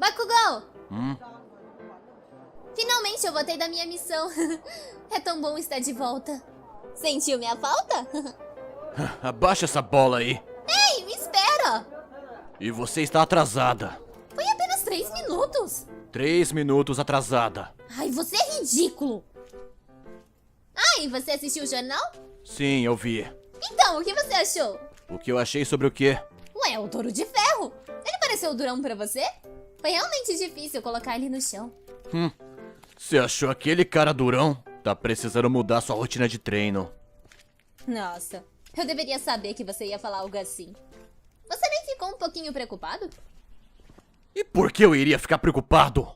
Bakugou! Finalmente eu voltei da minha missão. É tão bom estar de volta. Sentiu minha falta? Abaixa essa bola aí. Ei, me espera! E você está atrasada. Foi apenas 3 minutos. 3 minutos atrasada. Ai, você é ridículo. Ai, você assistiu o jornal? Sim, eu vi. Então, o que você achou? O que eu achei sobre o quê? Ué, o touro de ferro. Ele pareceu durão pra você? Foi realmente difícil colocar ele no chão. Você achou aquele cara durão? Tá precisando mudar sua rotina de treino. Nossa, eu deveria saber que você ia falar algo assim. Você nem ficou um pouquinho preocupado? E por que eu iria ficar preocupado?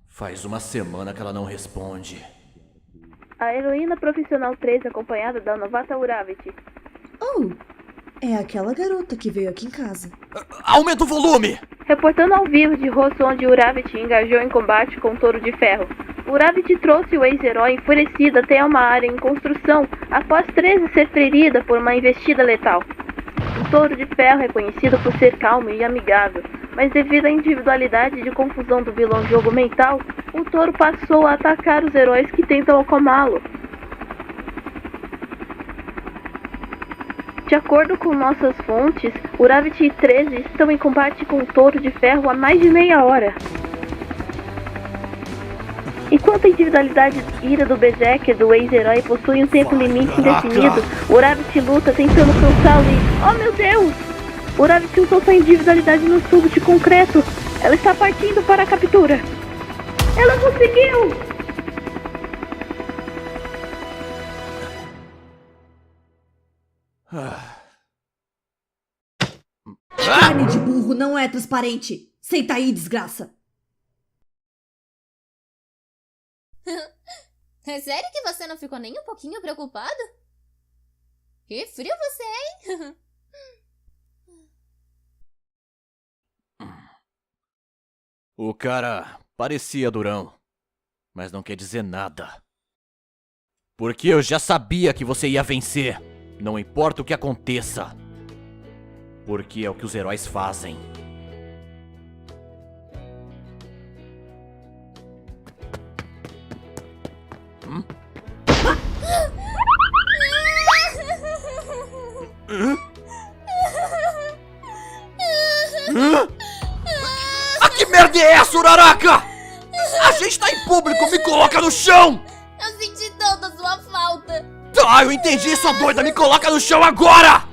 Faz uma semana que ela não responde. A heroína profissional 3 acompanhada da novata Uravity. Oh, é aquela garota que veio aqui em casa. Aumenta o volume! Reportando ao vivo de Rosso onde Uravity engajou em combate com o Touro de Ferro. Uravity trouxe o ex-herói enfurecido até uma área em construção após 13 ser ferida por uma investida letal. O Touro de Ferro é conhecido por ser calmo e amigável, mas devido à individualidade de confusão do vilão jogo mental, o Touro passou a atacar os heróis que tentam acalmá-lo. De acordo com nossas fontes, Uravity e 13 estão em combate com o Touro de Ferro há mais de meia hora. Enquanto a individualidade ira do Berserker do ex-herói possui um tempo limite indefinido, Uravity luta tentando cansá-lo e... Oh meu Deus! Uravity usou sua individualidade no tubo de concreto. Ela está partindo para a captura. Ela conseguiu! Carne de burro não é transparente. Senta aí, desgraça. É sério que você não ficou nem um pouquinho preocupado? Que frio você é, hein? O cara parecia durão, mas não quer dizer nada. Porque eu já sabia que você ia vencer, não importa o que aconteça. Porque é o que os heróis fazem. Que merda é essa, Uraraka? A gente tá em público, me coloca no chão! Eu senti tanto a sua falta. Tá, eu entendi, sua doida, me coloca no chão agora!